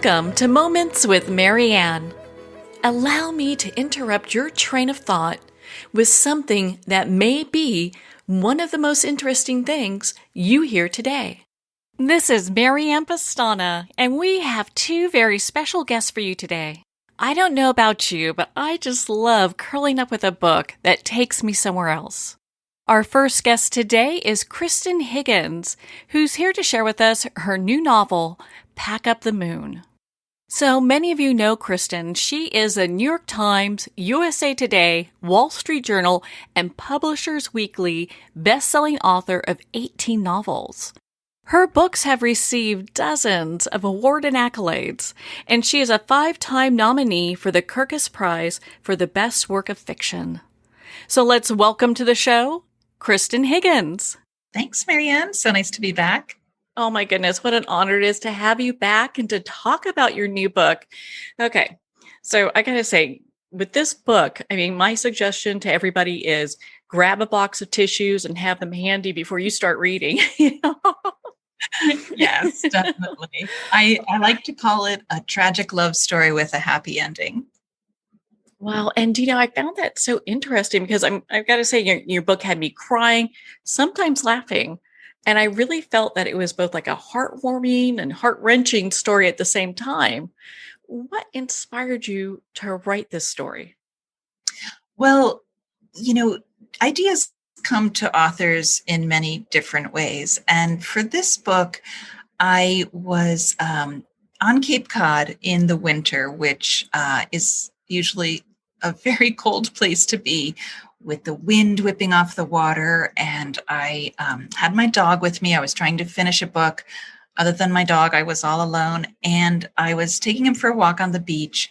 Welcome to Moments with Marianne. Allow me to interrupt your train of thought with something that may be one of the most interesting things you hear today. This is Marianne Pastana, and we have two very special guests for you today. I don't know about you, but I just love curling up with a book that takes me somewhere else. Our first guest today is Kristan Higgins, who's here to share with us her new novel, Pack Up the Moon. So many of you know Kristan. She is a New York Times, USA Today, Wall Street Journal, and Publishers Weekly best-selling author of 18 novels. Her books have received dozens of awards and accolades, and she is a 5-time nominee for the Kirkus Prize for the Best Work of Fiction. So let's welcome to the show, Kristan Higgins. Thanks, Marianne. So nice to be back. Oh my goodness, what an honor it is to have you back and to talk about your new book. Okay, so I gotta say, with this book, my suggestion to everybody is grab a box of tissues and have them handy before you start reading. Yes, definitely. I like to call it a tragic love story with a happy ending. Well, and I found that so interesting because I've got to say, your book had me crying, sometimes laughing. And I really felt that it was both like a heartwarming and heart-wrenching story at the same time. What inspired you to write this story? Well, ideas come to authors in many different ways. And for this book, I was on Cape Cod in the winter, which is usually a very cold place to be, with the wind whipping off the water. And I had my dog with me. I was trying to finish a book. Other than my dog, I was all alone. And I was taking him for a walk on the beach.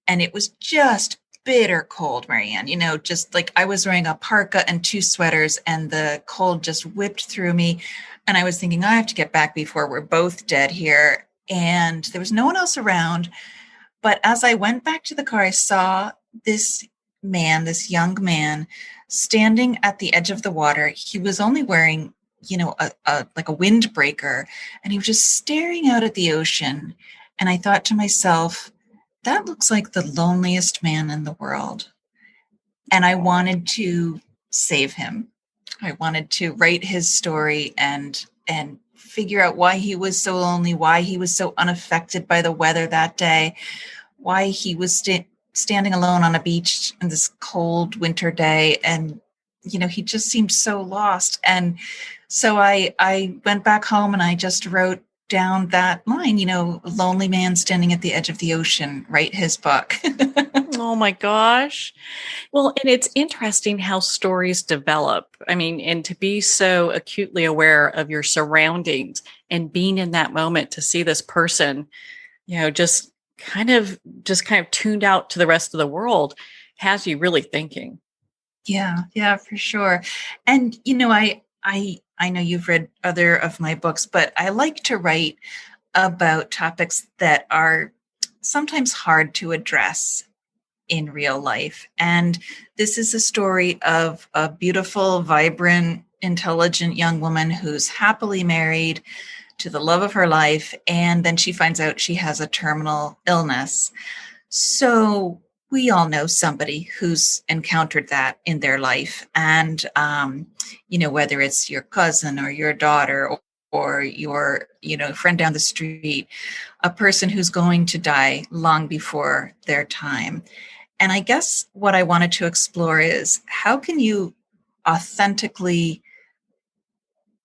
And it was just bitter cold, Marianne. Just like I was wearing a parka and 2 sweaters, and the cold just whipped through me. And I was thinking, I have to get back before we're both dead here. And there was no one else around. But as I went back to the car, I saw this young man standing at the edge of the water. He was only wearing, a windbreaker, and he was just staring out at the ocean. And I thought to myself, that looks like the loneliest man in the world. And I wanted to save him. I wanted to write his story and figure out why he was so lonely, why he was so unaffected by the weather that day, why he was standing alone on a beach on this cold winter day. And, he just seemed so lost. And so I went back home and I just wrote down that line, lonely man standing at the edge of the ocean, write his book. Oh my gosh. Well, and it's interesting how stories develop. And to be so acutely aware of your surroundings and being in that moment to see this person, just kind of tuned out to the rest of the world has you really thinking. Yeah, for sure. And, I know you've read other of my books, but I like to write about topics that are sometimes hard to address in real life. And this is a story of a beautiful, vibrant, intelligent young woman who's happily married to the love of her life. And then she finds out she has a terminal illness. So we all know somebody who's encountered that in their life. And, whether it's your cousin or your daughter or your, friend down the street, a person who's going to die long before their time. And I guess what I wanted to explore is, how can you authentically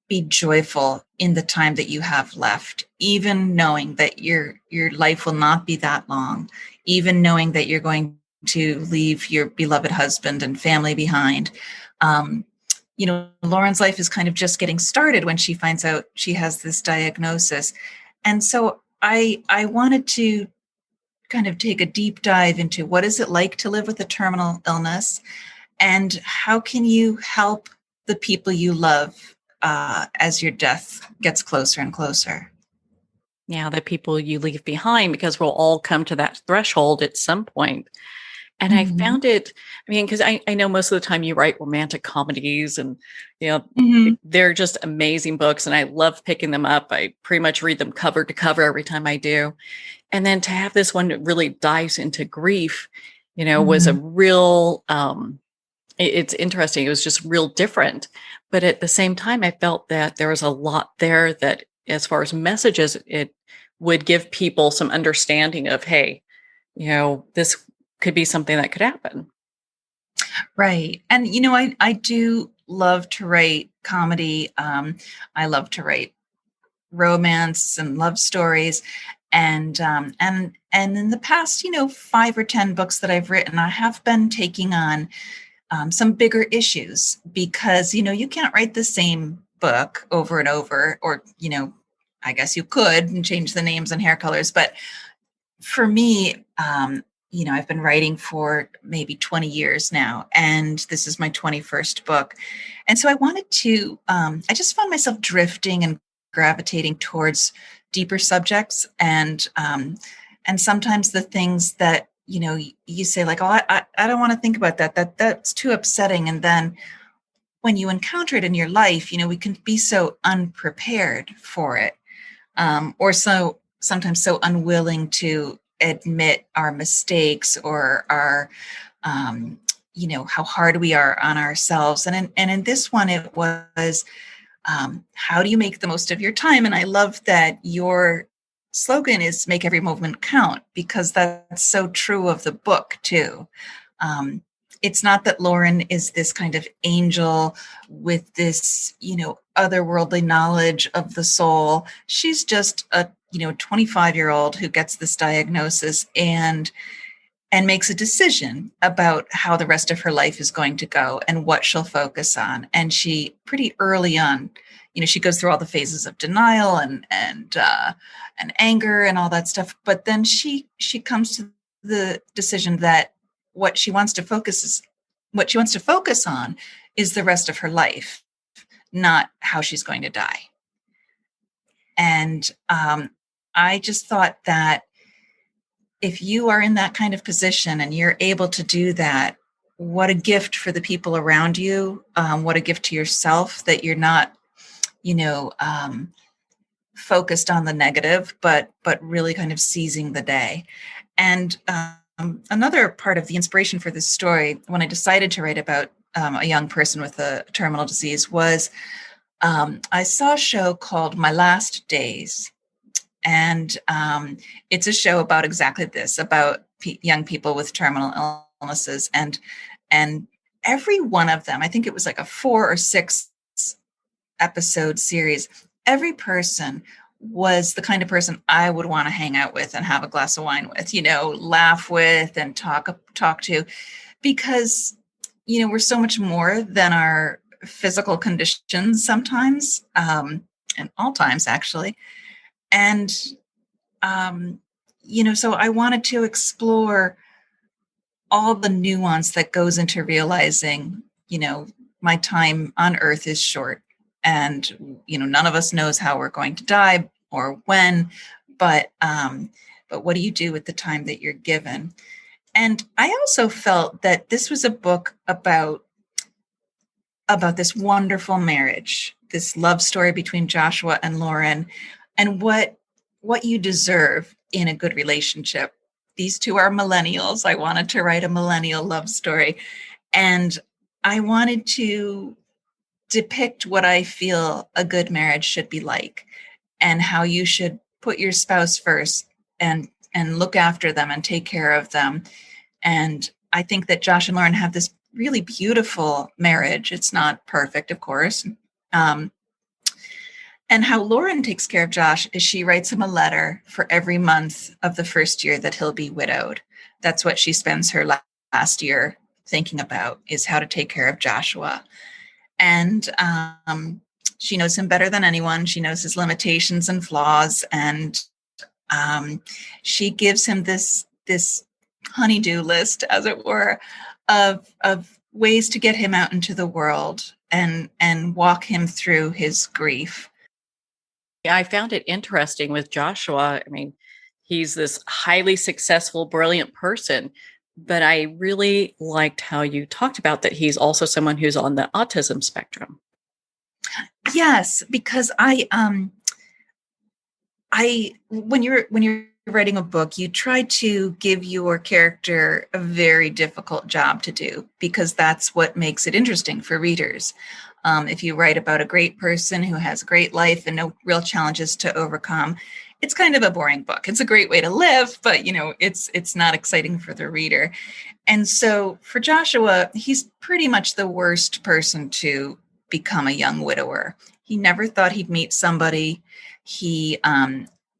be joyful in the time that you have left, even knowing that your life will not be that long, even knowing that you're going to leave your beloved husband and family behind. Lauren's life is kind of just getting started when she finds out she has this diagnosis. And so I wanted to kind of take a deep dive into what is it like to live with a terminal illness, and how can you help the people you love as your death gets closer and closer. Yeah, the people you leave behind, because we'll all come to that threshold at some point. And I Mhm. found it, I mean, because I know most of the time you write romantic comedies and, you know, Mhm. they're just amazing books and I love picking them up. I pretty much read them cover to cover every time I do. And then to have this one that really dives into grief, was a Mhm. real, it's interesting. It was just real different. But at the same time, I felt that there was a lot there that, as far as messages, it would give people some understanding of, hey, this could be something that could happen. Right. And I do love to write comedy. I love to write romance and love stories. And in the past, 5 or 10 books that I've written, I have been taking on some bigger issues because you can't write the same book over and over, or I guess you could and change the names and hair colors, but for me, I've been writing for maybe 20 years now, and this is my 21st book. And so I just found myself drifting and gravitating towards deeper subjects. And sometimes the things that, you say like, oh, I don't want to think about that. That's too upsetting. And then when you encounter it in your life, we can be so unprepared for it, or so sometimes so unwilling to admit our mistakes or our how hard we are on ourselves. And in this one it was, how do you make the most of your time? And I love that your slogan is make every moment count, because that's so true of the book too. um, it's not that Lauren is this kind of angel with this, otherworldly knowledge of the soul. She's just a, 25-year-old who gets this diagnosis and makes a decision about how the rest of her life is going to go and what she'll focus on. And she pretty early on, she goes through all the phases of denial and anger and all that stuff. But then she comes to the decision that what she wants to focus is what she wants to focus on is the rest of her life, not how she's going to die. And I just thought that if you are in that kind of position and you're able to do that, what a gift for the people around you. What a gift to yourself that you're not, you know, um, focused on the negative, but really kind of seizing the day. And another part of the inspiration for this story, when I decided to write about a young person with a terminal disease, was I saw a show called My Last Days. And it's a show about exactly this, about young people with terminal illnesses. And every one of them, I think it was like a 4 or 6 episode series, every person was the kind of person I would want to hang out with and have a glass of wine with, laugh with and talk to, because we're so much more than our physical conditions sometimes, and all times actually. And so I wanted to explore all the nuance that goes into realizing, my time on earth is short, and none of us knows how we're going to die or when, but what do you do with the time that you're given? And I also felt that this was a book about this wonderful marriage, this love story between Joshua and Lauren, and what you deserve in a good relationship. These two are millennials. I wanted to write a millennial love story, and I wanted to depict what I feel a good marriage should be like, and how you should put your spouse first and look after them and take care of them. And I think that Josh and Lauren have this really beautiful marriage. It's not perfect, of course. Um, and how Lauren takes care of Josh is she writes him a letter for every month of the first year that he'll be widowed. That's what she spends her last year thinking about, is how to take care of Joshua. And she knows him better than anyone. She knows his limitations and flaws. And she gives him this honeydew list, as it were, of ways to get him out into the world and walk him through his grief. I found it interesting with Joshua. I mean, he's this highly successful, brilliant person, but I really liked how you talked about that he's also someone who's on the autism spectrum. Yes, because when you're writing a book, you try to give your character a very difficult job to do because that's what makes it interesting for readers. If you write about a great person who has a great life and no real challenges to overcome, it's kind of a boring book. It's a great way to live, but it's not exciting for the reader. And so for Joshua, he's pretty much the worst person to become a young widower. He never thought he'd meet somebody. He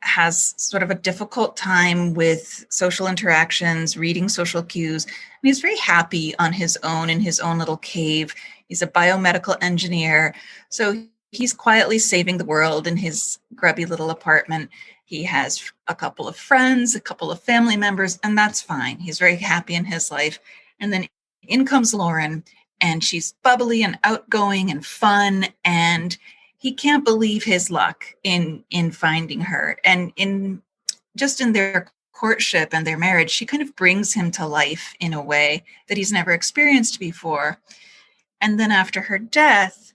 has sort of a difficult time with social interactions, reading social cues. And he's very happy on his own in his own little cave. He's a biomedical engineer. So he's quietly saving the world in his grubby little apartment. He has a couple of friends, a couple of family members, and that's fine. He's very happy in his life. And then in comes Lauren, and she's bubbly and outgoing and fun, and he can't believe his luck in finding her. And in their courtship and their marriage, she kind of brings him to life in a way that he's never experienced before. And then after her death,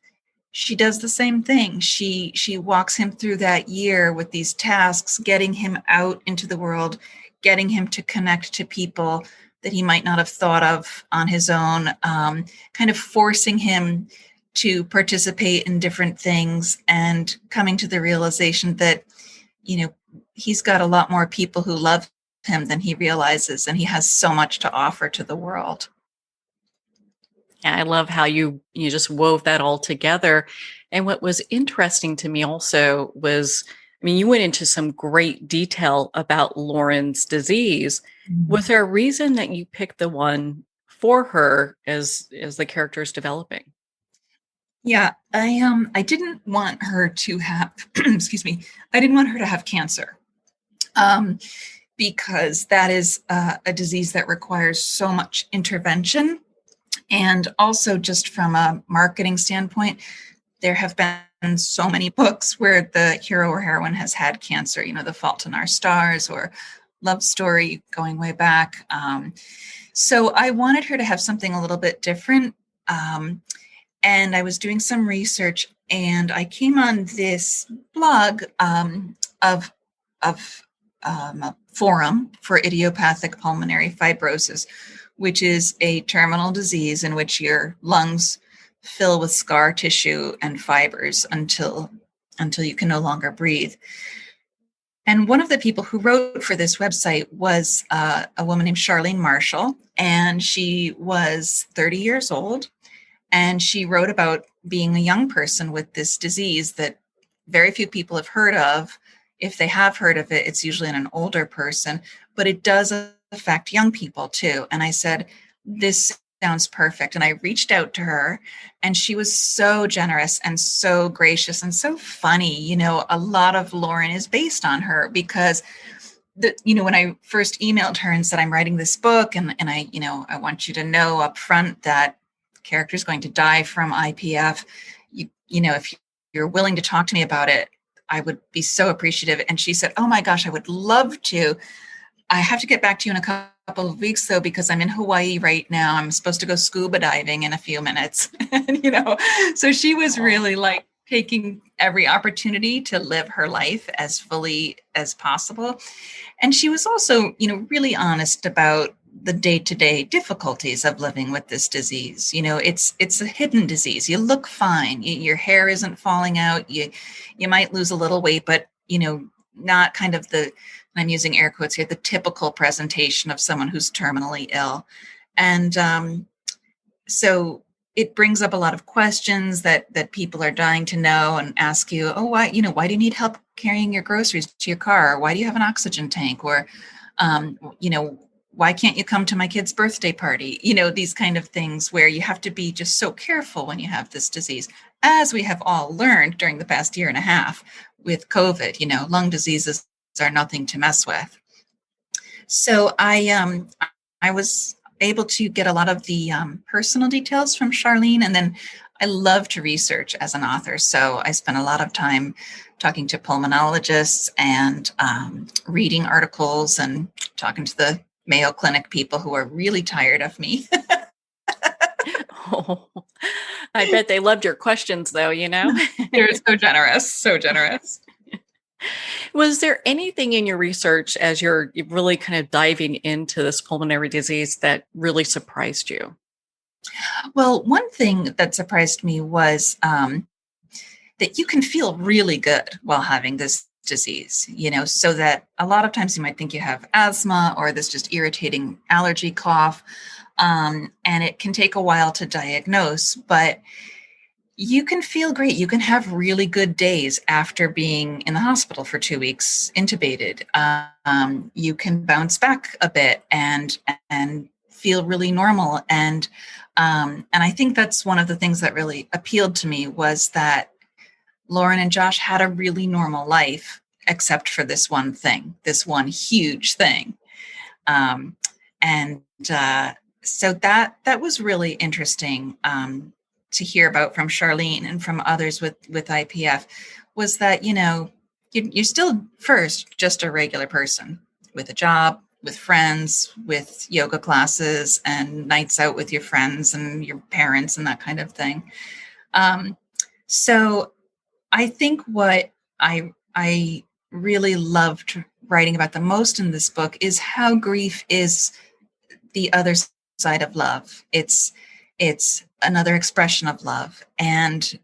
she does the same thing. She walks him through that year with these tasks, getting him out into the world, getting him to connect to people that he might not have thought of on his own, kind of forcing him to participate in different things and coming to the realization that, he's got a lot more people who love him than he realizes, and he has so much to offer to the world. Yeah, I love how you just wove that all together. And what was interesting to me also was, I mean, you went into some great detail about Lauren's disease. Was there a reason that you picked the one for her as the character is developing? Yeah, I didn't want her to have excuse me, I didn't want her to have cancer. Um, because that is a disease that requires so much intervention. And also, just from a marketing standpoint, there have been so many books where the hero or heroine has had cancer, The Fault in Our Stars or Love Story going way back. So I wanted her to have something a little bit different. And I was doing some research, and I came on this blog of a forum for idiopathic pulmonary fibrosis, which is a terminal disease in which your lungs fill with scar tissue and fibers until you can no longer breathe. And one of the people who wrote for this website was a woman named Charlene Marshall, and she was 30 years old. And she wrote about being a young person with this disease that very few people have heard of. If they have heard of it, it's usually in an older person, but it does affect young people too. And I said, this sounds perfect. And I reached out to her, and she was so generous and so gracious and so funny. A lot of Lauren is based on her because when I first emailed her and said, I'm writing this book, and I want you to know up front that character is going to die from IPF. If you're willing to talk to me about it, I would be so appreciative. And she said, oh my gosh, I would love to. I have to get back to you in a couple of weeks though, because I'm in Hawaii right now. I'm supposed to go scuba diving in a few minutes. So she was really like taking every opportunity to live her life as fully as possible. And she was also, really honest about the day-to-day difficulties of living with this disease. It's a hidden disease. You look fine. Your hair isn't falling out. You might lose a little weight, but, not kind of I'm using air quotes here, the typical presentation of someone who's terminally ill. And so it brings up a lot of questions that people are dying to know and ask you, oh, why do you need help carrying your groceries to your car? Or why do you have an oxygen tank? Or, why can't you come to my kid's birthday party? These kind of things where you have to be just so careful when you have this disease, as we have all learned during the past year and a half with COVID. Lung diseases are nothing to mess with. So I was able to get a lot of the personal details from Charlene, and then I love to research as an author. So I spent a lot of time talking to pulmonologists and reading articles and talking to the Mayo Clinic people who are really tired of me. Oh, I bet they loved your questions, though, you know? They're so generous, so generous. Was there anything in your research as you're really kind of diving into this pulmonary disease that really surprised you? Well, one thing that surprised me was that you can feel really good while having this disease, so that a lot of times you might think you have asthma or this just irritating allergy cough. And it can take a while to diagnose, but you can feel great. You can have really good days after being in the hospital for 2 weeks, intubated. You can bounce back a bit and feel really normal. And I think that's one of the things that really appealed to me was that Lauren and Josh had a really normal life, except for this one thing, this one huge thing. And so that was really interesting to hear about from Charlene and from others with IPF, was that, you're still first just a regular person with a job, with friends, with yoga classes and nights out with your friends and your parents and that kind of thing. So I think what I really loved writing about the most in this book is how grief is the other side of love. It's another expression of love. And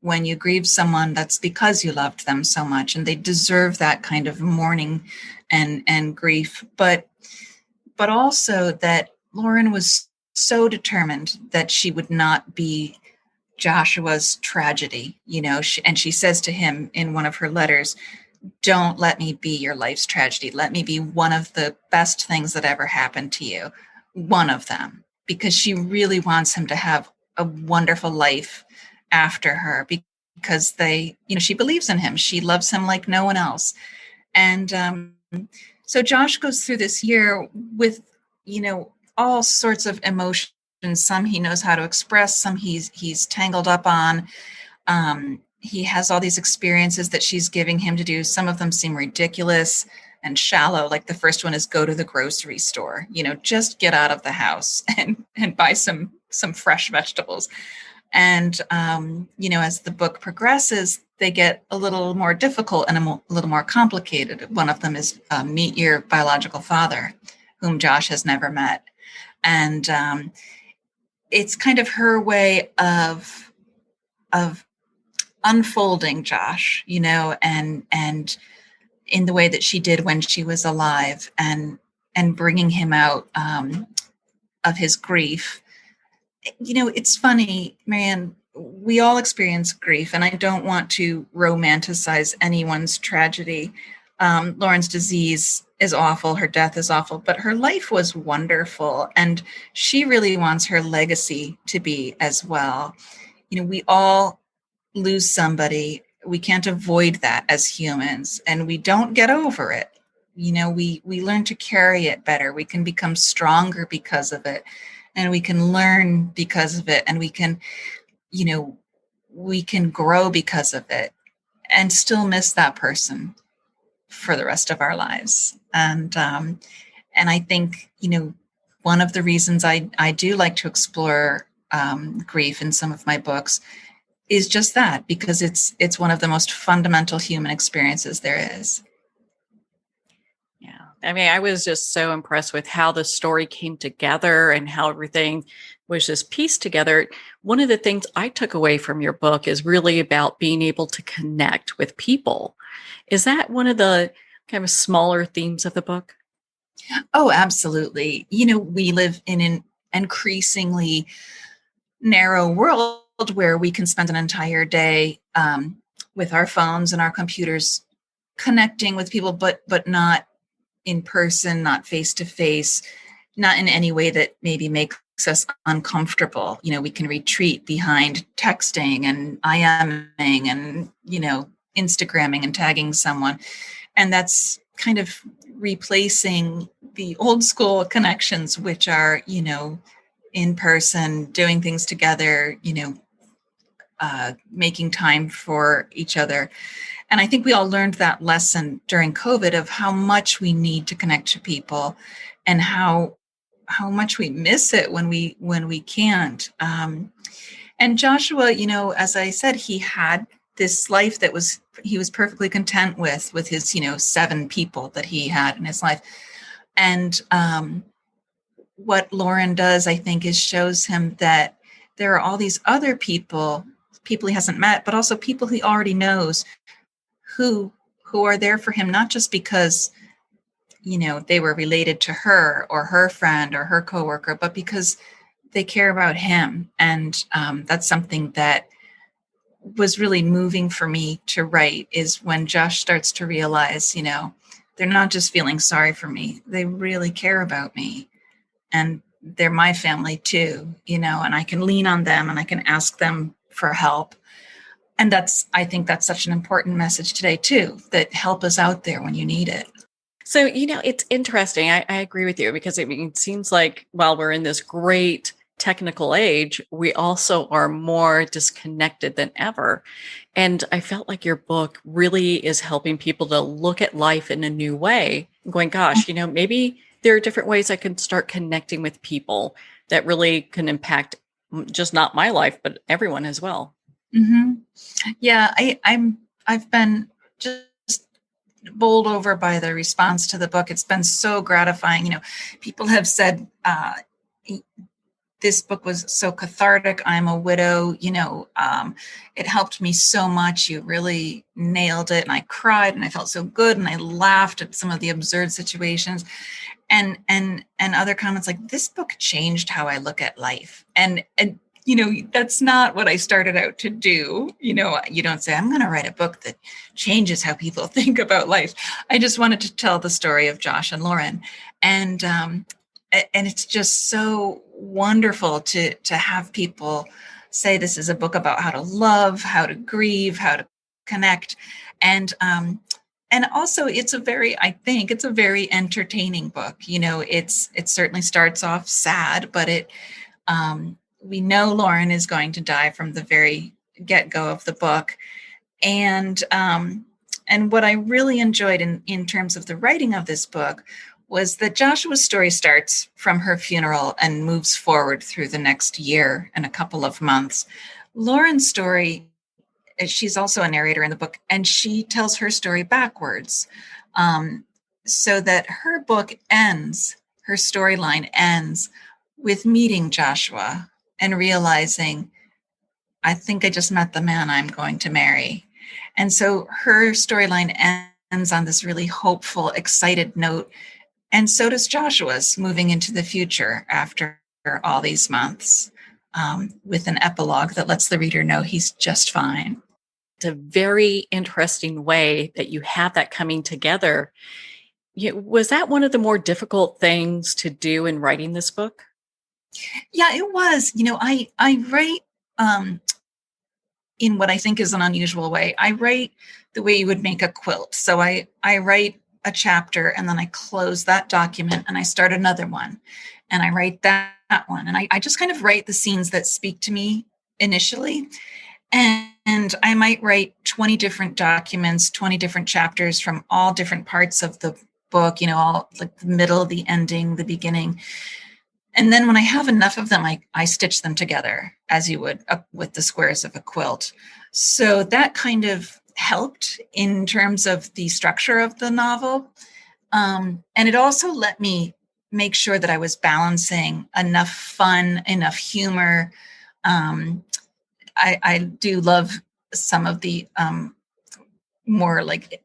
when you grieve someone, that's because you loved them so much, and they deserve that kind of mourning and grief. But also that Lauren was so determined that she would not be Joshua's tragedy, and she says to him in one of her letters, "Don't let me be your life's tragedy. Let me be one of the best things that ever happened to you." One of them, because she really wants him to have a wonderful life after her, because she believes in him. She loves him like no one else. And so Josh goes through this year with, all sorts of emotions. Some he knows how to express, some he's tangled up on. He has all these experiences that she's giving him to do. Some of them seem ridiculous and shallow. Like the first one is go to the grocery store, just get out of the house and buy some fresh vegetables. And, as the book progresses, they get a little more difficult and a little more complicated. One of them is meet your biological father, whom Josh has never met. And it's kind of her way of unfolding Josh, and in the way that she did when she was alive, and bringing him out of his grief. It's funny, Marianne, we all experience grief, and I don't want to romanticize anyone's tragedy. Lauren's disease is awful. Her death is awful, but her life was wonderful. And she really wants her legacy to be as well. We all lose somebody. We can't avoid that as humans, and we don't get over it. We learn to carry it better. We can become stronger because of it, and we can learn because of it, and we can grow because of it, and still miss that person for the rest of our lives. And I think, one of the reasons I do like to explore grief in some of my books is just that, because it's one of the most fundamental human experiences there is. Yeah. I mean, I was just so impressed with how the story came together and how everything was just pieced together. One of the things I took away from your book is really about being able to connect with people. Is that one of the kind of smaller themes of the book? Oh, absolutely. We live in an increasingly narrow world where we can spend an entire day with our phones and our computers connecting with people, but not in person, not face to face, not in any way that maybe makes us uncomfortable. We can retreat behind texting and IMing and, Instagramming and tagging someone. And that's kind of replacing the old school connections, which are, in person, doing things together, making time for each other. And I think we all learned that lesson during COVID of how much we need to connect to people, and how much we miss it when we can't. And Joshua, as I said, he had this life that he was perfectly content with his 7 people that he had in his life. And what Lauren does, I think, is shows him that there are all these other people he hasn't met, but also people he already knows who are there for him, not just because they were related to her or her friend or her coworker, but because they care about him. And that's something that was really moving for me to write, is when Josh starts to realize, they're not just feeling sorry for me, they really care about me, and they're my family too, and I can lean on them and I can ask them for help. And I think that's such an important message today too, that help is out there when you need it. So, it's interesting. I agree with you, because it seems like while we're in this great technical age, we also are more disconnected than ever. And I felt like your book really is helping people to look at life in a new way, going, gosh, maybe there are different ways I can start connecting with people that really can impact just not my life, but everyone as well. Mm-hmm. Yeah, I've been just bowled over by the response to the book. It's been so gratifying. People have said this book was so cathartic. I'm a widow. It helped me so much. You really nailed it, and I cried, and I felt so good, and I laughed at some of the absurd situations. And other comments like, this book changed how I look at life. And that's not what I started out to do. You don't say, I'm going to write a book that changes how people think about life. I just wanted to tell the story of Josh and Lauren. And it's just so wonderful to have people say this is a book about how to love, how to grieve, how to connect. And also I think it's a very entertaining book. It certainly starts off sad, but we know Lauren is going to die from the very get-go of the book. And what I really enjoyed in terms of the writing of this book was that Joshua's story starts from her funeral and moves forward through the next year and a couple of months. Lauren's story, she's also a narrator in the book, and she tells her story backwards, so that her storyline ends with meeting Joshua and realizing, I think I just met the man I'm going to marry. And so her storyline ends on this really hopeful, excited note. And so does Joshua's, moving into the future after all these months, with an epilogue that lets the reader know he's just fine. It's a very interesting way that you have that coming together. Was that one of the more difficult things to do in writing this book? Yeah, it was. I write in what I think is an unusual way. I write the way you would make a quilt. So I write a chapter, and then I close that document and I start another one, and I write that one. And I just kind of write the scenes that speak to me initially. And I might write 20 different documents, 20 different chapters from all different parts of the book, all like the middle, the ending, the beginning. And then when I have enough of them, I stitch them together as you would with the squares of a quilt. So that kind of helped in terms of the structure of the novel. And it also let me make sure that I was balancing enough fun, enough humor. I do love some of the more like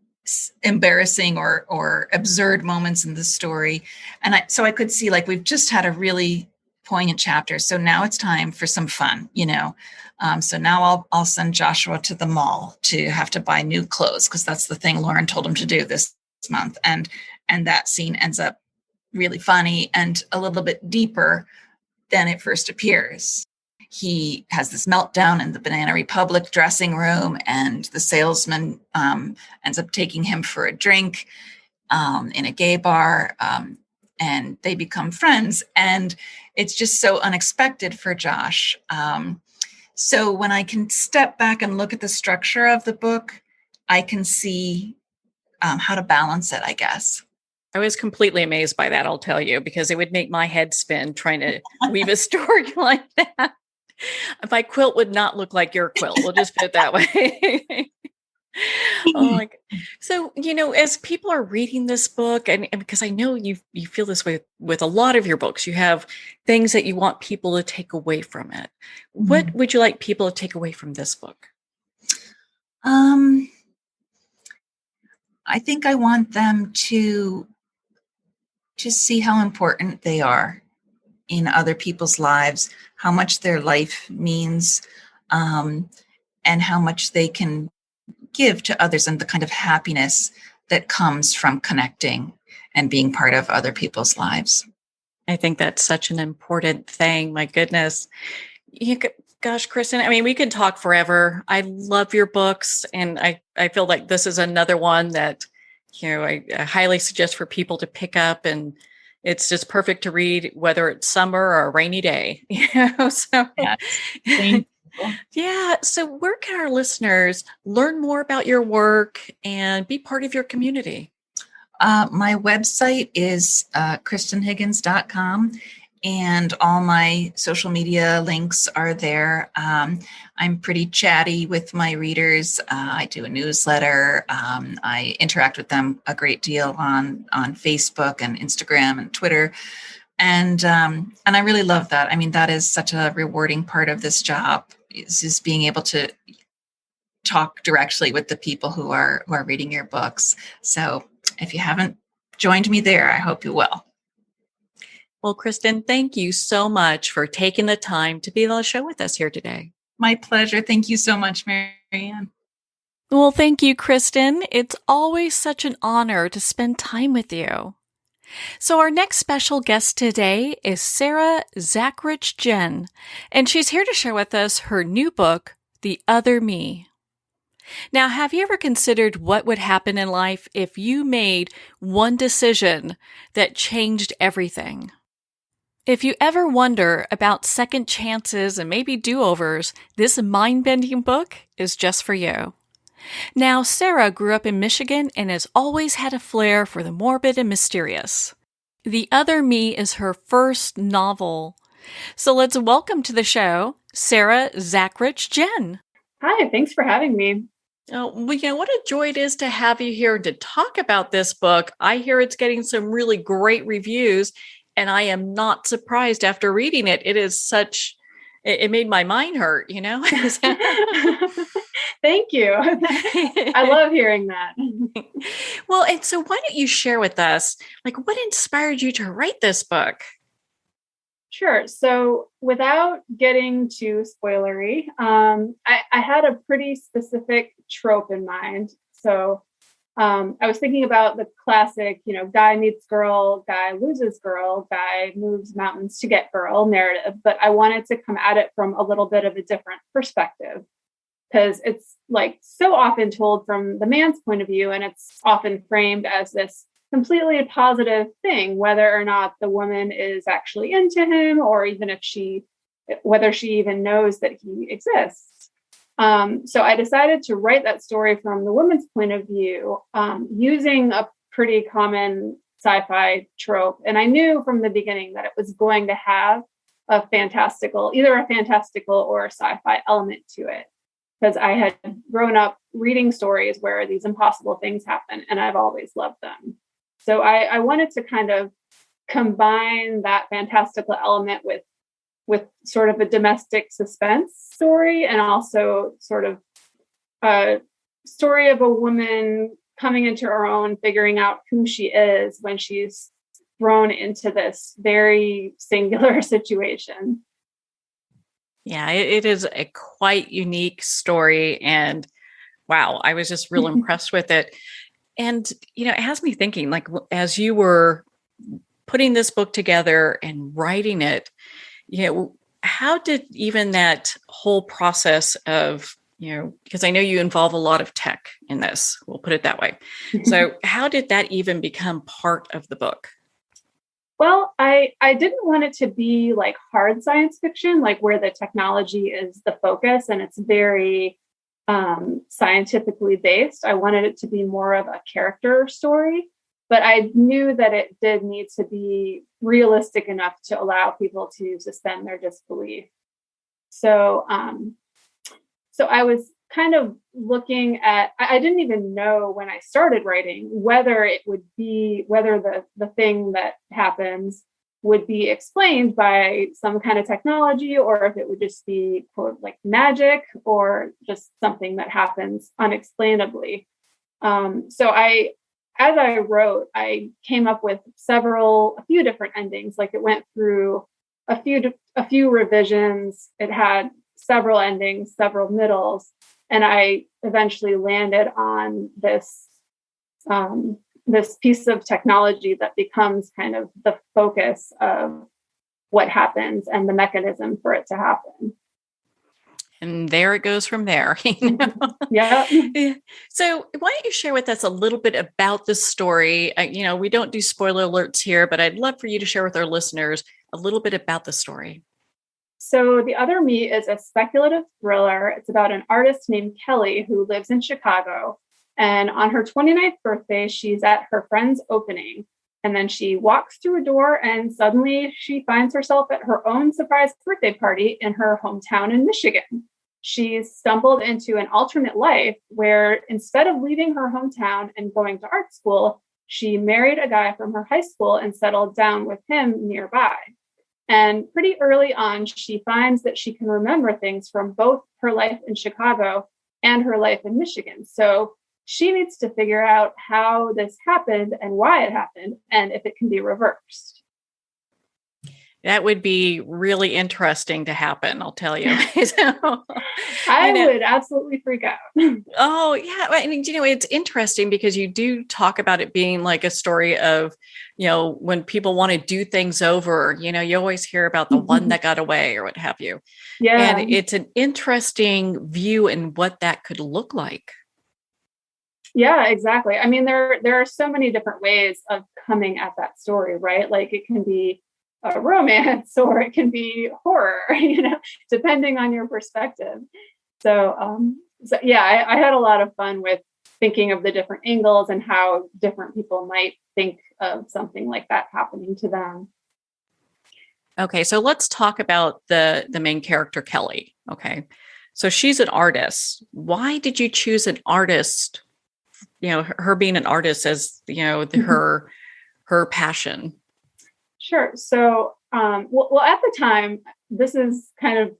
embarrassing or absurd moments in the story. And so I could see, like, we've just had a really poignant chapter. So now it's time for some fun, so now I'll send Joshua to the mall to have to buy new clothes, because that's the thing Lauren told him to do this month. And that scene ends up really funny and a little bit deeper than it first appears. He has this meltdown in the Banana Republic dressing room, and the salesman ends up taking him for a drink in a gay bar, and they become friends. And it's just so unexpected for Josh So when I can step back and look at the structure of the book, I can see how to balance it, I guess. I was completely amazed by that, I'll tell you, because it would make my head spin trying to weave a story like that. My quilt would not look like your quilt. We'll just put it that way. Oh, like so, as people are reading this book, and because I know you feel this way with a lot of your books, you have things that you want people to take away from it. What Mhm. would you like people to take away from this book? Um, I think I want them to just see how important they are in other people's lives, how much their life means, um, and how much they can give to others, and the kind of happiness that comes from connecting and being part of other people's lives. I think that's such an important thing. My goodness. You could, gosh, Kristen, I mean, we could talk forever. I love your books, and I feel like this is another one that, I highly suggest for people to pick up, and it's just perfect to read, whether it's summer or a rainy day, so Yes. Thank you. yeah. So where can our listeners learn more about your work and be part of your community? My website is kristanhiggins.com, and all my social media links are there. I'm pretty chatty with my readers. I do a newsletter. I interact with them a great deal on Facebook and Instagram and Twitter. And I really love that. I mean, that is such a rewarding part of this job, is just being able to talk directly with the people who are reading your books. So if you haven't joined me there, I hope you will. Well, Kristen, thank you so much for taking the time to be on the show with us here today. My pleasure. Thank you so much, Marianne. Well, thank you, Kristen. It's always such an honor to spend time with you. So our next special guest today is Sarah Zachrich Jeng, and she's here to share with us her new book, The Other Me. Now, have you ever considered what would happen in life if you made one decision that changed everything? If you ever wonder about second chances and maybe do-overs, this mind-bending book is just for you. Now, Sarah grew up in Michigan and has always had a flair for the morbid and mysterious. The Other Me is her first novel. So let's welcome to the show, Sarah Zachrich Jeng. Hi, thanks for having me. Oh, well, what a joy it is to have you here to talk about this book. I hear it's getting some really great reviews, and I am not surprised after reading it. It is it made my mind hurt, Thank you. I love hearing that. Well, and so why don't you share with us, what inspired you to write this book? Sure. So without getting too spoilery, I had a pretty specific trope in mind. So I was thinking about the classic, guy meets girl, guy loses girl, guy moves mountains to get girl narrative, but I wanted to come at it from a little bit of a different perspective, because it's so often told from the man's point of view, and it's often framed as this completely positive thing, whether or not the woman is actually into him, or even whether she even knows that he exists. So I decided to write that story from the woman's point of view, using a pretty common sci-fi trope. And I knew from the beginning that it was going to have either a fantastical or a sci-fi element to it, because I had grown up reading stories where these impossible things happen, and I've always loved them. So I wanted to kind of combine that fantastical element with sort of a domestic suspense story, and also sort of a story of a woman coming into her own, figuring out who she is when she's thrown into this very singular situation. Yeah, it is a quite unique story, and wow, I was just real impressed with it. And, it has me thinking, as you were putting this book together and writing it, how did even that whole process of, because I know you involve a lot of tech in this, we'll put it that way. So how did that even become part of the book? Well, I didn't want it to be like hard science fiction, like where the technology is the focus and it's very scientifically based. I wanted it to be more of a character story, but I knew that it did need to be realistic enough to allow people to suspend their disbelief. So, so I was kind of looking at, I didn't even know when I started writing whether it would be, whether the thing that happens would be explained by some kind of technology or if it would just be quote like magic or just something that happens unexplainably. So as I wrote, I came up with a few different endings. Like it went through a few revisions. It had several endings, several middles, and I eventually landed on this piece of technology that becomes kind of the focus of what happens and the mechanism for it to happen. And there it goes from there. Yeah. So why don't you share with us a little bit about the story? We don't do spoiler alerts here, but I'd love for you to share with our listeners a little bit about the story. So The Other Me is a speculative thriller. It's about an artist named Kelly who lives in Chicago. And on her 29th birthday, she's at her friend's opening. And then she walks through a door and suddenly she finds herself at her own surprise birthday party in her hometown in Michigan. She's stumbled into an alternate life where instead of leaving her hometown and going to art school, she married a guy from her high school and settled down with him nearby. And pretty early on, she finds that she can remember things from both her life in Chicago and her life in Michigan. So she needs to figure out how this happened and why it happened and if it can be reversed. That would be really interesting to happen, I'll tell you. I would absolutely freak out. Oh, yeah. I mean, it's interesting because you do talk about it being like a story of, when people want to do things over, you always hear about the one that got away or what have you. Yeah. And it's an interesting view in what that could look like. Yeah, exactly. I mean, there are so many different ways of coming at that story, right? Like it can be a romance or it can be horror, depending on your perspective. So yeah, I had a lot of fun with thinking of the different angles and how different people might think of something like that happening to them. Okay, so let's talk about the main character, Kelly. Okay, so she's an artist. Why did you choose an artist? Her being an artist as her passion. Sure. So, well, at the time, this is kind of,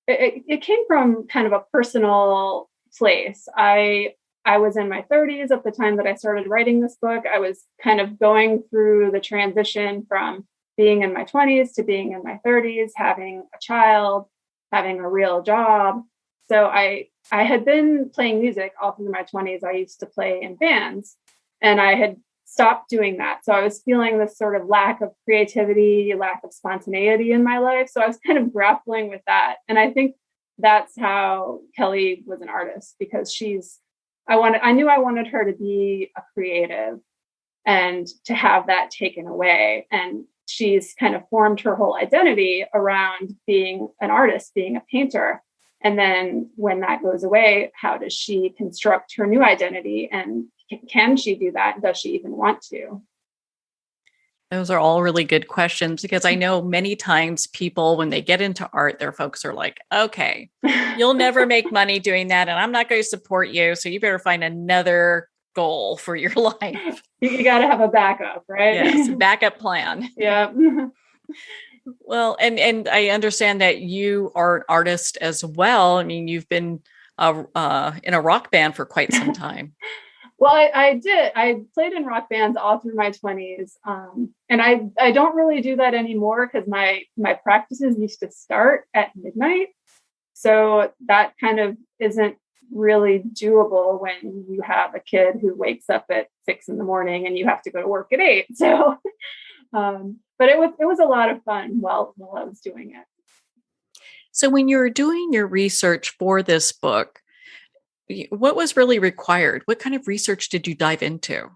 it came from kind of a personal place. I was in my 30s at the time that I started writing this book. I was kind of going through the transition from being in my 20s to being in my 30s, having a child, having a real job. So I had been playing music all through my 20s. I used to play in bands and I had stopped doing that. So I was feeling this sort of lack of creativity, lack of spontaneity in my life. So I was kind of grappling with that. And I think that's how Kelly was an artist, because I knew I wanted her to be a creative and to have that taken away. And she's kind of formed her whole identity around being an artist, being a painter. And then when that goes away, how does she construct her new identity? And can she do that? Does she even want to? Those are all really good questions, because I know many times people, when they get into art, their folks are like, okay, you'll never make money doing that. And I'm not going to support you. So you better find another goal for your life. You got to have a backup, right? Yes, backup plan. Yeah. Well, and I understand that you are an artist as well. I mean, you've been in a rock band for quite some time. Well, I did. I played in rock bands all through my 20s. And I don't really do that anymore because my practices used to start at midnight. So that kind of isn't really doable when you have a kid who wakes up at 6 a.m. and you have to go to work at 8. So, but it was a lot of fun while I was doing it. So when you were doing your research for this book, what was really required? What kind of research did you dive into?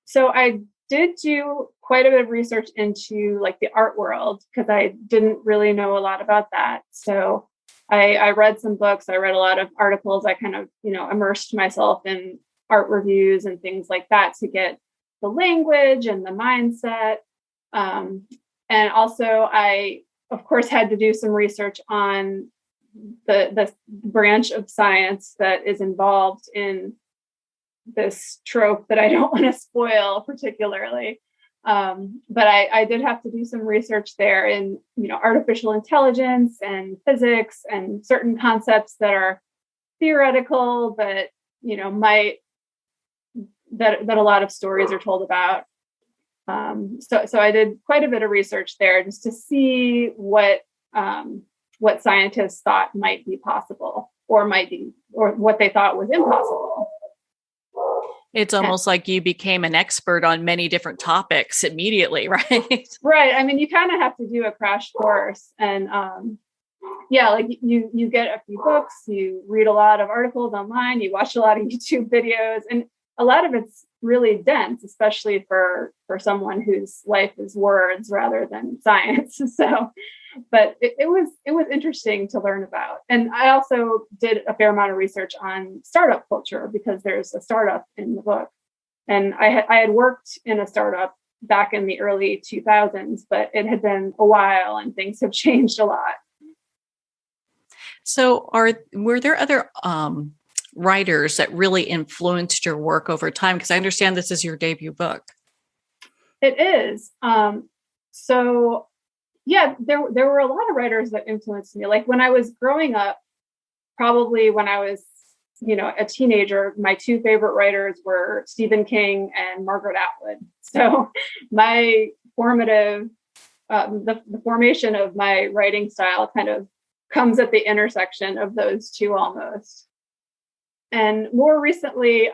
So I did do quite a bit of research into like the art world because I didn't really know a lot about that. So I read some books, I read a lot of articles, I kind of, immersed myself in art reviews and things like that to get the language and the mindset. And also I, of course, had to do some research on the branch of science that is involved in this trope that I don't want to spoil particularly. But I did have to do some research there in, artificial intelligence and physics and certain concepts that are theoretical, but, that a lot of stories are told about. So I did quite a bit of research there just to see what scientists thought might be possible or what they thought was impossible. It's almost like you became an expert on many different topics immediately, right? Right. I mean, you kind of have to do a crash course, and like you get a few books, you read a lot of articles online, you watch a lot of YouTube videos, and a lot of it's really dense, especially for someone whose life is words rather than science. So, but it was interesting to learn about. And I also did a fair amount of research on startup culture because there's a startup in the book. And I had worked in a startup back in the early 2000s, but it had been a while and things have changed a lot. So were there other writers that really influenced your work over time? Because I understand this is your debut book. It is. So yeah, there were a lot of writers that influenced me. Like when I was growing up, probably when I was, a teenager, my two favorite writers were Stephen King and Margaret Atwood. So my formative, the formation of my writing style kind of comes at the intersection of those two almost. And more recently,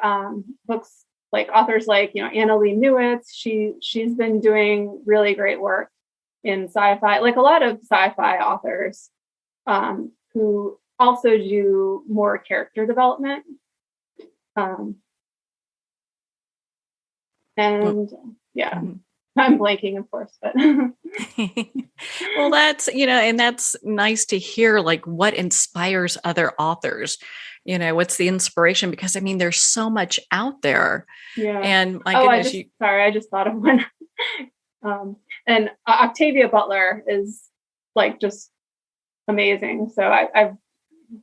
books like authors like, Anna Lee Newitz, she's been doing really great work in sci-fi, like a lot of sci-fi authors who also do more character development. I'm blanking, of course, but. Well, that's, and that's nice to hear, like what inspires other authors. What's the inspiration? Because I mean, there's so much out there. Yeah. And my goodness, I just thought of one. And Octavia Butler is like just amazing. So I've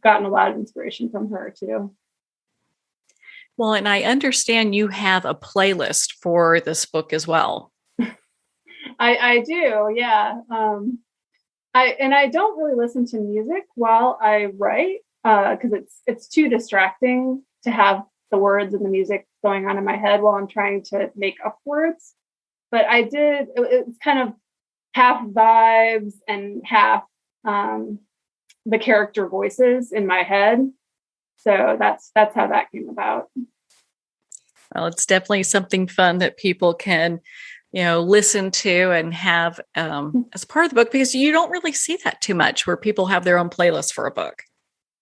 gotten a lot of inspiration from her too. Well, and I understand you have a playlist for this book as well. I do. Yeah. I don't really listen to music while I write because it's too distracting to have the words and the music going on in my head while I'm trying to make up words. But it's kind of half vibes and half the character voices in my head. So that's how that came about. Well, it's definitely something fun that people can, listen to and have as part of the book, because you don't really see that too much where people have their own playlist for a book.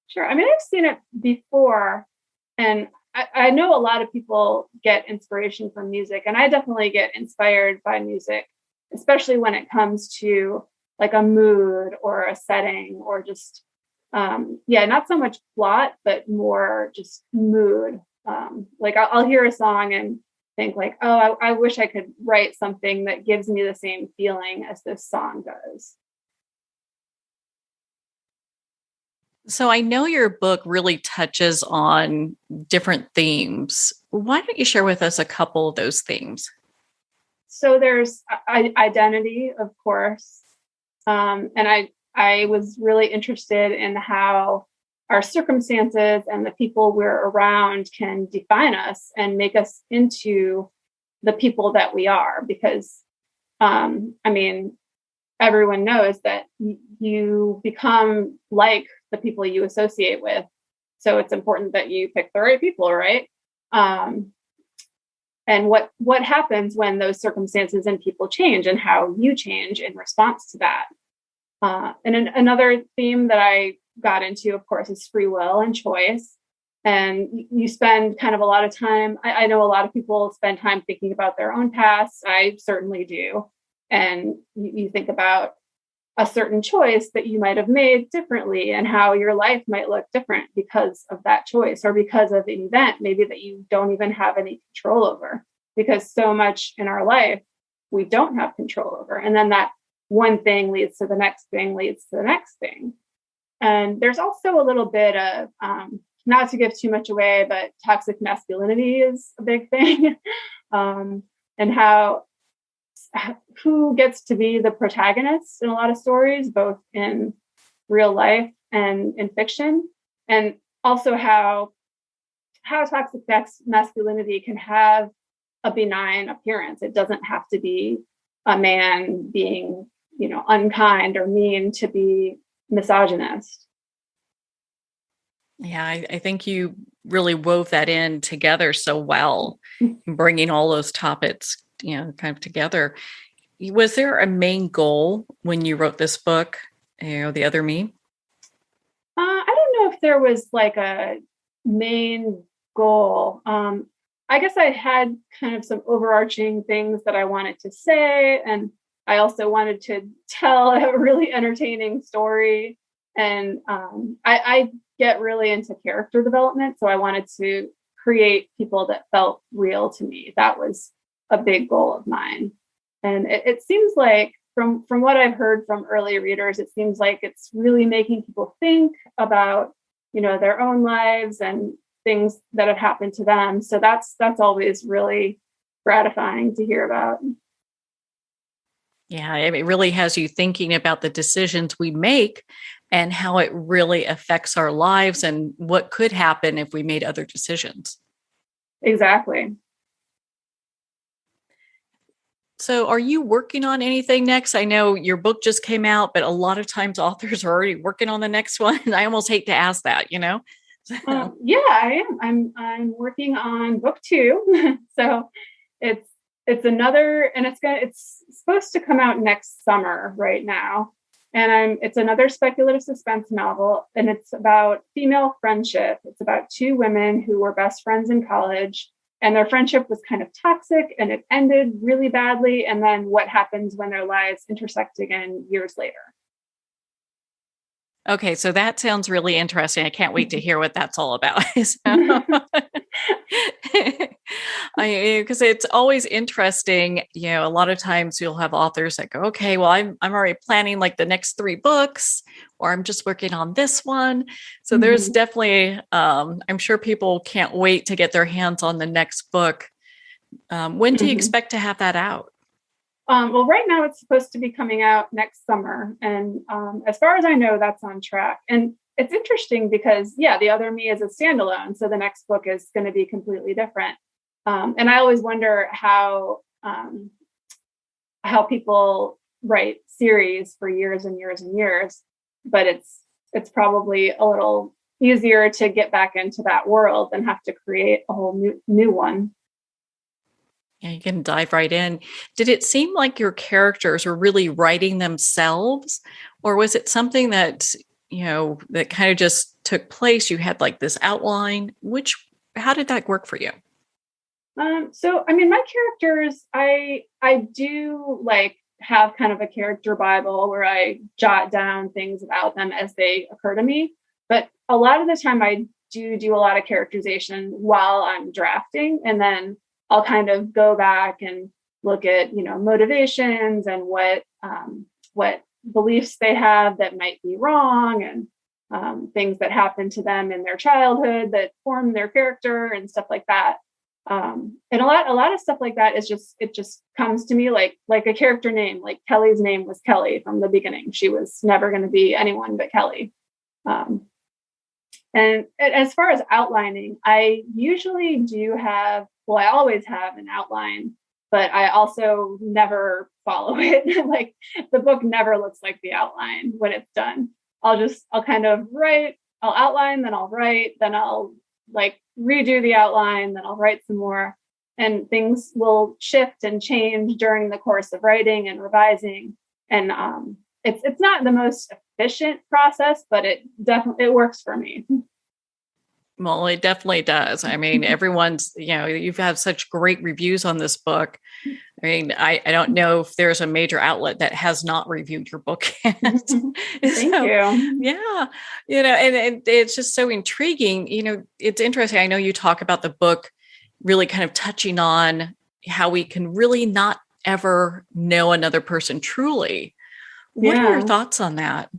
Sure. I mean, I've seen it before, and I know a lot of people get inspiration from music, and I definitely get inspired by music, especially when it comes to like a mood or a setting or just, not so much plot, but more just mood. Like I'll hear a song and think like, oh, I wish I could write something that gives me the same feeling as this song does. So I know your book really touches on different themes. Why don't you share with us a couple of those themes? So there's identity, of course. And I was really interested in how our circumstances and the people we're around can define us and make us into the people that we are. Because, everyone knows that you become like the people you associate with. So it's important that you pick the right people, right? And what happens when those circumstances and people change and how you change in response to that. And another theme that I got into, of course, is free will and choice. And you spend kind of a lot of time. I know a lot of people spend time thinking about their own past. I certainly do. And you think about a certain choice that you might have made differently and how your life might look different because of that choice, or because of an event maybe that you don't even have any control over, because so much in our life we don't have control over. And then that one thing leads to the next thing, leads to the next thing. And there's also a little bit of, not to give too much away, but toxic masculinity is a big thing. And how who gets to be the protagonist in a lot of stories, both in real life and in fiction. And also how toxic masculinity can have a benign appearance. It doesn't have to be a man being, unkind or mean to be misogynist. Yeah, I think you really wove that in together so well, bringing all those topics, kind of together. Was there a main goal when you wrote this book, The Other Me? I don't know if there was like a main goal. I guess I had kind of some overarching things that I wanted to say. And I also wanted to tell a really entertaining story. And I get really into character development. So I wanted to create people that felt real to me. That was a big goal of mine. And it seems like from what I've heard from early readers, it seems like it's really making people think about, their own lives and things that have happened to them. So that's always really gratifying to hear about. Yeah, it really has you thinking about the decisions we make and how it really affects our lives and what could happen if we made other decisions. Exactly. So are you working on anything next? I know your book just came out, but a lot of times authors are already working on the next one. And I almost hate to ask that, Yeah, I am. I'm working on book 2. So it's another, and it's supposed to come out next summer right now. And it's another speculative suspense novel, and it's about female friendship. It's about 2 women who were best friends in college, and their friendship was kind of toxic and it ended really badly. And then what happens when their lives intersect again years later. Okay, so that sounds really interesting. I can't wait to hear what that's all about. Because it's always interesting. A lot of times you'll have authors that go, okay, well, I'm already planning like the next 3 books, or I'm just working on this one. So there's definitely, I'm sure people can't wait to get their hands on the next book. When do you expect to have that out? Well, right now it's supposed to be coming out next summer. And as far as I know, that's on track. And it's interesting because, The Other Me is a standalone. So the next book is going to be completely different. And I always wonder how people write series for years and years and years. But it's probably a little easier to get back into that world than have to create a whole new one. Yeah, you can dive right in. Did it seem like your characters were really writing themselves, or was it something that, that kind of just took place? You had like this outline, how did that work for you? So, I mean, my characters, I do like have kind of a character Bible where I jot down things about them as they occur to me. But a lot of the time I do a lot of characterization while I'm drafting, and then I'll kind of go back and look at, motivations and what beliefs they have that might be wrong, and things that happened to them in their childhood that form their character and stuff like that. And a lot of stuff like that is it just comes to me like a character name. Like Kelly's name was Kelly from the beginning. She was never going to be anyone but Kelly. And as far as outlining, I usually I always have an outline, but I also never follow it. Like the book never looks like the outline when it's done. I'll kind of write, I'll outline, then I'll write, then I'll like redo the outline, then I'll write some more, and things will shift and change during the course of writing and revising. And it's not the most efficient process, but it definitely works for me. Well, it definitely does. I mean, everyone's, you've had such great reviews on this book. I mean, I don't know if there's a major outlet that has not reviewed your book yet. Thank you. Yeah, and it's just so intriguing. It's interesting. I know you talk about the book really kind of touching on how we can really not ever know another person truly. What are your thoughts on that?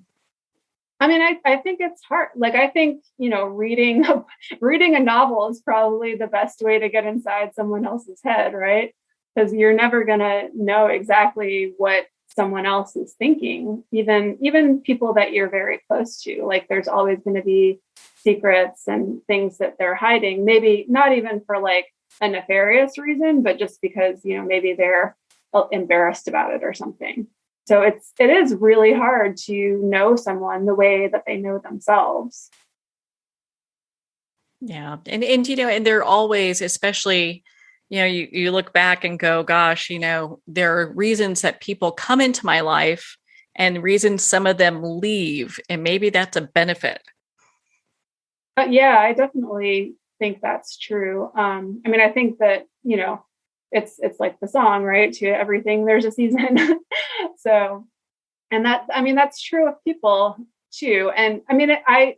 I mean, I think it's hard. Like, I think, reading a novel is probably the best way to get inside someone else's head, right? Because you're never going to know exactly what someone else is thinking, even people that you're very close to. Like, there's always going to be secrets and things that they're hiding, maybe not even for like a nefarious reason, but just because, maybe they're embarrassed about it or something. So it is really hard to know someone the way that they know themselves. Yeah. And they're always, especially, you look back and go, gosh, there are reasons that people come into my life and reasons some of them leave. And maybe that's a benefit. But yeah, I definitely think that's true. I mean, I think that, it's like the song, right? To everything, there's a season. So, and that's true of people too. And I mean, I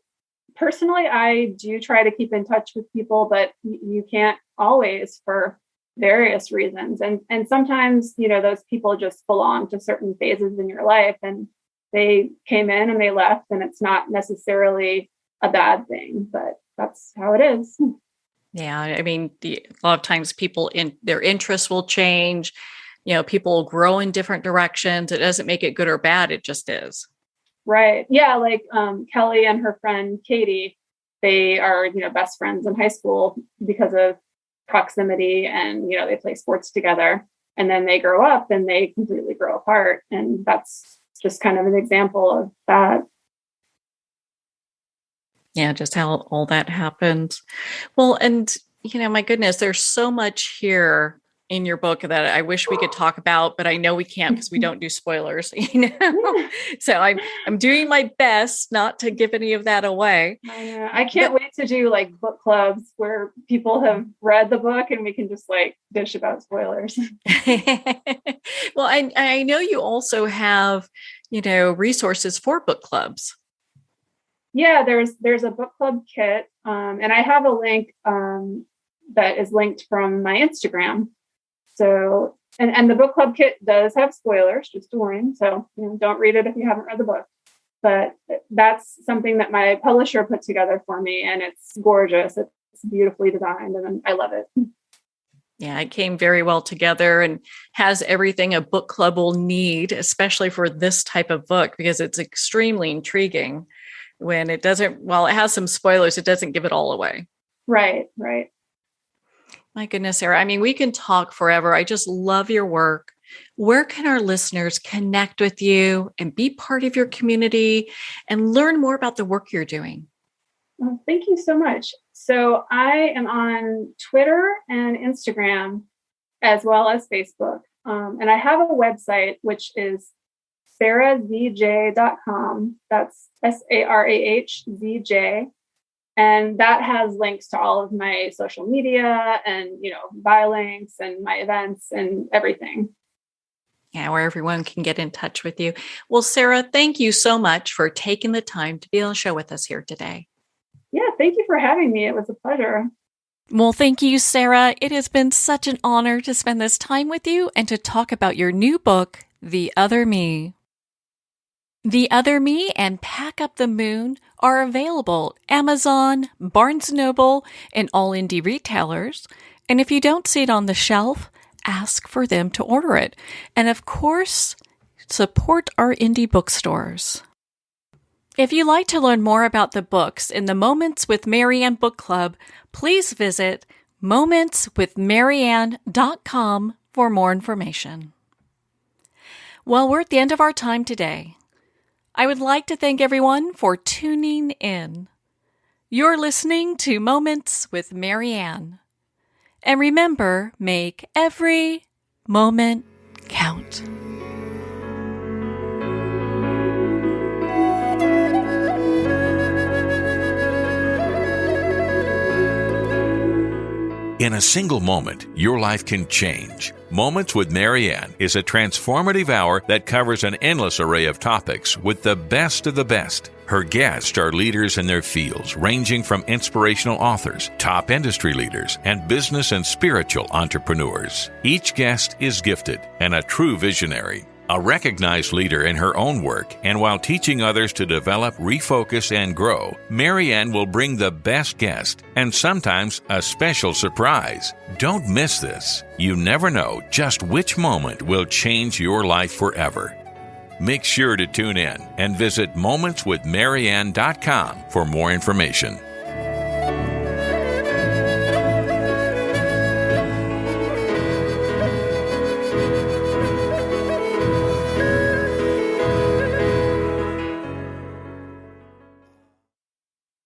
do try to keep in touch with people, but you can't always for various reasons. And sometimes, those people just belong to certain phases in your life, and they came in and they left, and it's not necessarily a bad thing, but that's how it is. Yeah, I mean, a lot of times people their interests will change. People will grow in different directions. It doesn't make it good or bad. It just is. Right. Yeah. Like Kelly and her friend Katie, they are, best friends in high school because of proximity, and, they play sports together, and then they grow up and they completely grow apart. And that's just kind of an example of that. Yeah, just how all that happens. Well, and, my goodness, there's so much here in your book that I wish we could talk about, but I know we can't because we don't do spoilers, So I'm doing my best not to give any of that away. I can't wait to do like book clubs where people have read the book and we can just like dish about spoilers. Well, I know you also have, resources for book clubs. Yeah, there's a book club kit, and I have a link that is linked from my Instagram. So, and the book club kit does have spoilers, just a warning. So, don't read it if you haven't read the book. But that's something that my publisher put together for me, and it's gorgeous. It's beautifully designed, and I love it. Yeah, it came very well together and has everything a book club will need, especially for this type of book, because it's extremely intriguing. When it doesn't, while it has some spoilers, it doesn't give it all away. Right. My goodness, Sarah. I mean, we can talk forever. I just love your work. Where can our listeners connect with you and be part of your community and learn more about the work you're doing? Well, thank you so much. So I am on Twitter and Instagram, as well as Facebook. And I have a website, which is sarahzj.com. That's SARAHZJ. And that has links to all of my social media and, bio links and my events and everything. Yeah, where everyone can get in touch with you. Well, Sarah, thank you so much for taking the time to be on the show with us here today. Yeah, thank you for having me. It was a pleasure. Well, thank you, Sarah. It has been such an honor to spend this time with you and to talk about your new book, The Other Me. The Other Me and Pack Up the Moon are available Amazon, Barnes & Noble, and all indie retailers. And if you don't see it on the shelf, ask for them to order it. And of course, support our indie bookstores. If you'd like to learn more about the books in the Moments with Marianne Book Club, please visit momentswithmarianne.com for more information. Well, we're at the end of our time today. I would like to thank everyone for tuning in. You're listening to Moments with Marianne. And remember, make every moment count. In a single moment, your life can change. Moments with Marianne is a transformative hour that covers an endless array of topics with the best of the best. Her guests are leaders in their fields, ranging from inspirational authors, top industry leaders, and business and spiritual entrepreneurs. Each guest is gifted and a true visionary, a recognized leader in her own work, and while teaching others to develop, refocus, and grow, Marianne will bring the best guest and sometimes a special surprise. Don't miss this. You never know just which moment will change your life forever. Make sure to tune in and visit momentswithmarianne.com for more information.